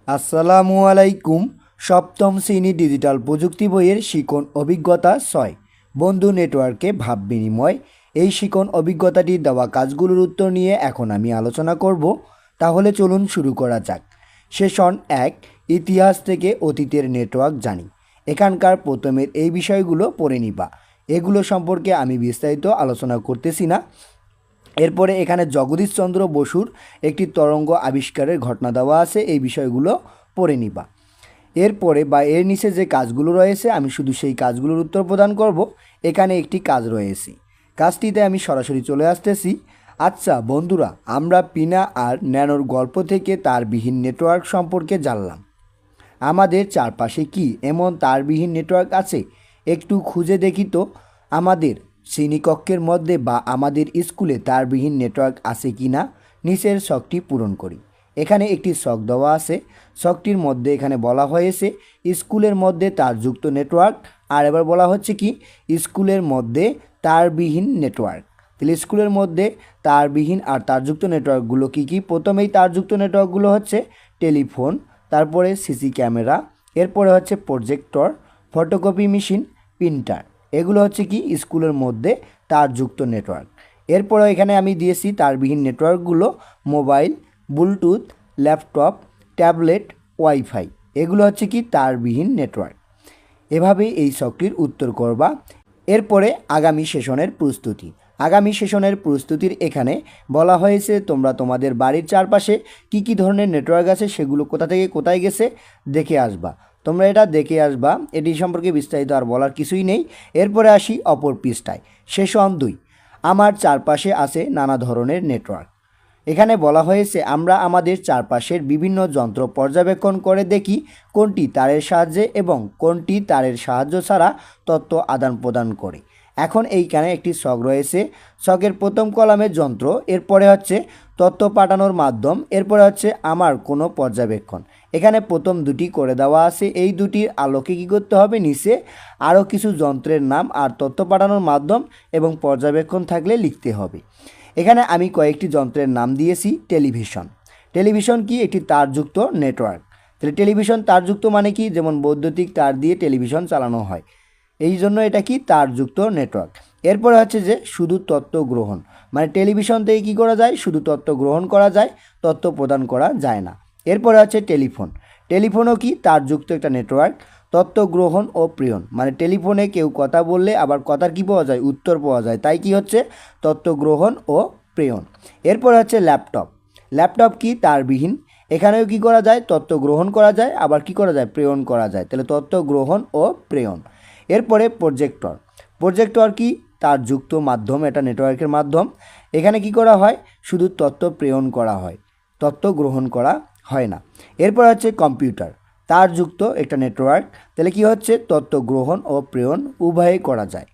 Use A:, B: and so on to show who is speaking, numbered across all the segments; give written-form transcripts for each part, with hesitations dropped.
A: আসসালামু আলাইকুম। সপ্তম শ্রেণী ডিজিটাল প্রযুক্তি বইয়ের শিখন অভিজ্ঞতা 6 বন্ধু নেটওয়ার্কে ভাব বিনিময়। এই শিখন অভিজ্ঞতাটি দেওয়া কাজগুলোর উত্তর নিয়ে এখন আমি আলোচনা করব। তাহলে চলুন শুরু করা যাক। সেশন 1, ইতিহাস থেকে অতীতের নেটওয়ার্ক জানি। এখানকার প্রথমের এই বিষয়গুলো পড়ে নিবা। এগুলো সম্পর্কে আমি বিস্তারিত আলোচনা করতেছি না। এরপরে এখানে জগদীশচন্দ্র বসুর একটি তরঙ্গ আবিষ্কারের ঘটনা দেওয়া আছে, এই বিষয়গুলো পড়ে নিবা। এরপরে বা এর নিচে যে কাজগুলো রয়েছে আমি শুধু সেই কাজগুলোর উত্তর প্রদান করব। এখানে একটি কাজ রয়েছে, কাজটিতে আমি সরাসরি চলে আসতেছি। আচ্ছা বন্ধুরা, আমরা পিনা আর ন্যানোর গল্প থেকে তারবিহীন নেটওয়ার্ক সম্পর্কে জানলাম। আমাদের চারপাশে কি এমন তারবিহীন নেটওয়ার্ক আছে? একটু খুঁজে দেখি তো আমাদের শ্রেণীকক্ষের মধ্যে বা আমাদের স্কুলে তারবিহীন নেটওয়ার্ক আছে কি না। নিচের ছকটি পূরণ করি। এখানে একটি ছক দেওয়া আছে। ছকটির মধ্যে এখানে বলা হয়েছে স্কুলের মধ্যে তারযুক্ত নেটওয়ার্ক, আর এবার বলা হচ্ছে কি স্কুলের মধ্যে তারবিহীন নেটওয়ার্ক। তাহলে স্কুলের মধ্যে তারবিহীন আর তারযুক্ত নেটওয়ার্কগুলো কী কী? প্রথমেই তারযুক্ত নেটওয়ার্কগুলো হচ্ছে টেলিফোন, তারপরে সিসি ক্যামেরা, এরপরে হচ্ছে প্রজেক্টর, ফটোকপি মেশিন, প্রিন্টার। এগুলো হচ্ছে কি স্কুলের মধ্যে তারযুক্ত নেটওয়ার্ক। এরপরে এখানে আমি দিয়েছি তারবিহীন নেটওয়ার্কগুলো mobile, bluetooth, laptop, tablet, wifi. এগুলো হচ্ছে কি তারবিহীন নেটওয়ার্ক। এভাবেই এই ছকটির উত্তর করবা। এরপরে আগামী সেশনের প্রস্তুতি। আগামী সেশনের প্রস্তুতির এখানে বলা হয়েছে তোমরা তোমাদের বাড়ির চারপাশে কি কি ধরনের নেটওয়ার্ক আছে সেগুলো কোথা থেকে কোথায় গেছে দেখে আসবা। তোমরা এটা দেখে আসবা, এটি সম্পর্কে বিস্তারিত আর বলার কিছুই নেই। এরপরে আসি অপর পৃষ্ঠায়। সেশন 2, আমার চারপাশে আছে নানা ধরনের নেটওয়ার্ক। এখানে বলা হয়েছে আমরা আমাদের চারপাশের বিভিন্ন যন্ত্র পর্যবেক্ষণ করে দেখি কোনটি তারের সাহায্যে এবং কোনটি তারের সাহায্য ছাড়া তথ্য আদান প্রদান করে। এখন এইখানে একটি ছক রয়েছে। ছকের প্রথম কলামে যন্ত্র, এরপরে হচ্ছে তথ্য পাঠানোর মাধ্যম, এরপরে হচ্ছে আমার কোনো পর্যবেক্ষণ। এখানে প্রথম দুটি করে দেওয়া আছে। এই দুটির আলোকে কী করতে হবে, নিচে আরও কিছু যন্ত্রের নাম আর তথ্য পাঠানোর মাধ্যম এবং পর্যবেক্ষণ থাকলে লিখতে হবে। এখানে আমি কয়েকটি যন্ত্রের নাম দিয়েছি। টেলিভিশন। টেলিভিশন কি একটি তারযুক্ত নেটওয়ার্ক। তাহলে টেলিভিশন তারযুক্ত মানে কি, যেমন বৈদ্যুতিক তার দিয়ে টেলিভিশন চালানো হয়, এই জন্য এটা কি তারযুক্ত নেটওয়ার্ক। এরপরে হচ্ছে যে শুধু তথ্য গ্রহণ, মানে টেলিভিশন থেকে কী করা যায়, শুধু তথ্য গ্রহণ করা যায়, তথ্য প্রদান করা যায় না। এরপরে হচ্ছে টেলিফোন। টেলিফোনও কি তারযুক্ত একটা নেটওয়ার্ক, তথ্য গ্রহণ ও প্রেরণ, মানে টেলিফোনে কেউ কথা বললে আবার কথার কী পাওয়া যায়, উত্তর পাওয়া যায়, তাই কি হচ্ছে তথ্য গ্রহণ ও প্রেরণ। এরপর হচ্ছে ল্যাপটপ। ল্যাপটপ কি তারবিহীন, এখানেও কি করা যায়, তথ্য গ্রহণ করা যায়, আবার কি করা যায়, প্রেরণ করা যায়, তাহলে তথ্য গ্রহণ ও প্রেরণ। এরপরে প্রজেক্টর। প্রজেক্টর কি তারযুক্ত মাধ্যম, এটা নেটওয়ার্কের মাধ্যম। এখানে কি করা হয়, শুধু তথ্য প্রেরণ করা হয়, তথ্য গ্রহণ করা হয় না। এরপর হচ্ছে কম্পিউটার, তারযুক্ত একটা নেটওয়ার্ক, তাহলে কি হচ্ছে তথ্য গ্রহণ ও প্রেরণ উভয়ই করা যায়।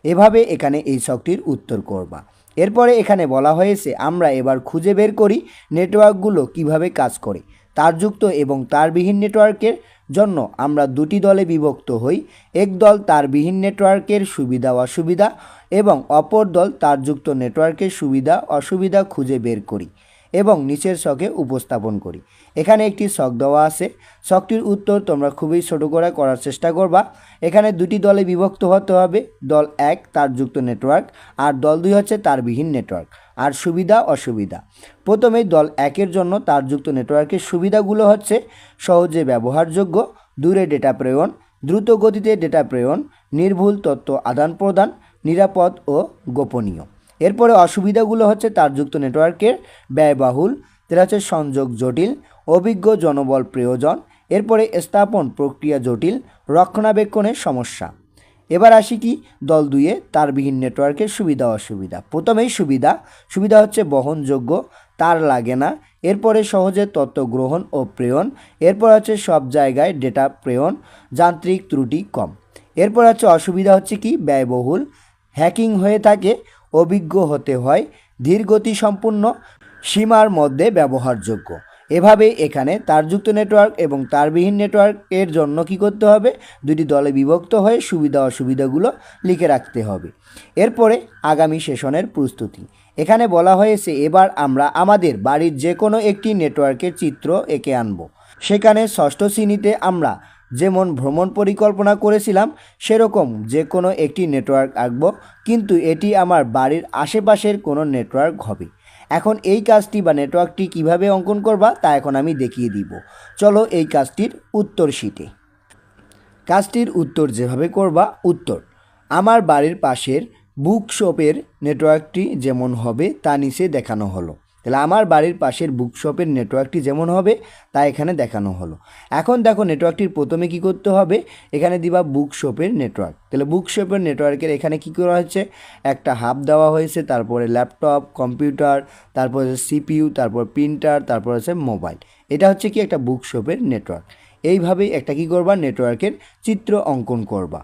A: এভাবে এখানে এই ছকটির উত্তর করবা। এরপরে এখানে বলা হয়েছে আমরা এবার খুঁজে বের করি নেটওয়ার্কগুলো কিভাবে কাজ করে। তারযুক্ত এবং তারবিহীন নেটওয়ার্কের জন্য আমরা দুটি দলে বিভক্ত হই। এক দল তারবিহীন নেটওয়ার্কের সুবিধা অসুবিধা এবং অপর দল তারযুক্ত নেটওয়ার্কের সুবিধা অসুবিধা খুঁজে বের করি এবং নিচের ছকে উপস্থাপন করি। এখানে একটি ছক দেওয়া আছে। ছকটির উত্তর তোমরা খুবই ছোট করে করার চেষ্টা করবা। এখানে দুটি দলে বিভক্ত হতে হবে। দল 1 তারযুক্ত নেটওয়ার্ক আর দল 2 হচ্ছে তারবিহীন নেটওয়ার্ক। আর সুবিধা অসুবিধা, প্রথমেই দল 1-এর জন্য তারযুক্ত নেটওয়ার্কের সুবিধাগুলো হচ্ছে সহজে ব্যবহারযোগ্য, দূরে ডেটা প্রেরণ, দ্রুত গতিতে ডেটা প্রেরণ, নির্ভুল তথ্য আদান প্রদান, নিরাপদ ও গোপনীয়। এরপরে অসুবিধাগুলো হচ্ছে তারযুক্ত নেটওয়ার্কের ব্যয়বহুল, যেটা হচ্ছে সংযোগ জটিল, অভিজ্ঞ জনবল প্রয়োজন, এরপরে স্থাপন প্রক্রিয়া জটিল, রক্ষণাবেক্ষণের সমস্যা। এবার আসি কি দল 2-এ তারবিহীন নেটওয়ার্কের সুবিধা অসুবিধা। প্রথমেই সুবিধা। সুবিধা হচ্ছে বহনযোগ্য, তার লাগে না, এরপরে সহজে তথ্য গ্রহণ ও প্রেরণ, এরপর হচ্ছে সব জায়গায় ডেটা প্রেরণ, যান্ত্রিক ত্রুটি কম। এরপর হচ্ছে অসুবিধা হচ্ছে কি ব্যয়বহুল, হ্যাকিং হয়ে থাকে, অভিজ্ঞ হতে হয়, ধীরগতি সম্পূর্ণ, সীমার মধ্যে ব্যবহারযোগ্য। এভাবে এখানে তারযুক্ত নেটওয়ার্ক এবং তারবিহীন নেটওয়ার্কের জন্য কি করতে হবে, দুটি দলে বিভক্ত হয়ে সুবিধা অসুবিধাগুলো লিখে রাখতে হবে। এরপরে আগামী সেশনের প্রস্তুতি। এখানে বলা হয়েছে এবার আমরা আমাদের বাড়ির যে কোনো একটি নেটওয়ার্কের চিত্র এঁকে আনব। সেখানে ষষ্ঠ শ্রেণীতে আমরা যেমন ভ্রমণ পরিকল্পনা করেছিলাম সেরকম যে কোনো একটি নেটওয়ার্ক আঁকব, কিন্তু এটি আমার বাড়ির আশেপাশের কোনো নেটওয়ার্ক হবে। এখন এই কাজটি বা নেটওয়ার্কটি কিভাবে অঙ্কন করবা তা এখন আমি দেখিয়ে দিব। চলো এই কাজটির উত্তর শিটে। কাজটির উত্তর যেভাবে করবা, উত্তর আমার বাড়ির পাশের বুক শপের নেটওয়ার্কটি যেমন হবে তা নিচে দেখানো হলো। তাহলে আমার বাড়ির পাশের বুক শপের নেটওয়ার্কটি যেমন হবে তা এখানে দেখানো হলো। এখন দেখো নেটওয়ার্কটির প্রথমে কি করতে হবে, এখানে দিবা বুক শপের নেটওয়ার্ক। তাহলে বুক শপের নেটওয়ার্কের এখানে কি করা হয়েছে, একটা হাব দেওয়া হয়েছে, তারপরে ল্যাপটপ, কম্পিউটার, তারপর হচ্ছে সিপিইউ, তারপর প্রিন্টার, তারপর হচ্ছে মোবাইল। এটা হচ্ছে কি একটা বুক শপের নেটওয়ার্ক। এইভাবেই একটা কি করবা, নেটওয়ার্কের চিত্র অঙ্কন করবা।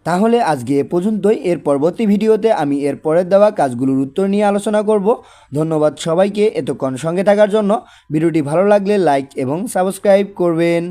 A: তাহলে আজকে এ পর্যন্তই। এর পরবর্তী ভিডিওতে আমি এর পরের দেওয়া কাজগুলোর উত্তর নিয়ে আলোচনা করব। ধন্যবাদ সবাইকে এতক্ষণ সঙ্গে থাকার জন্য। ভিডিওটি ভালো লাগলে লাইক এবং সাবস্ক্রাইব করবেন।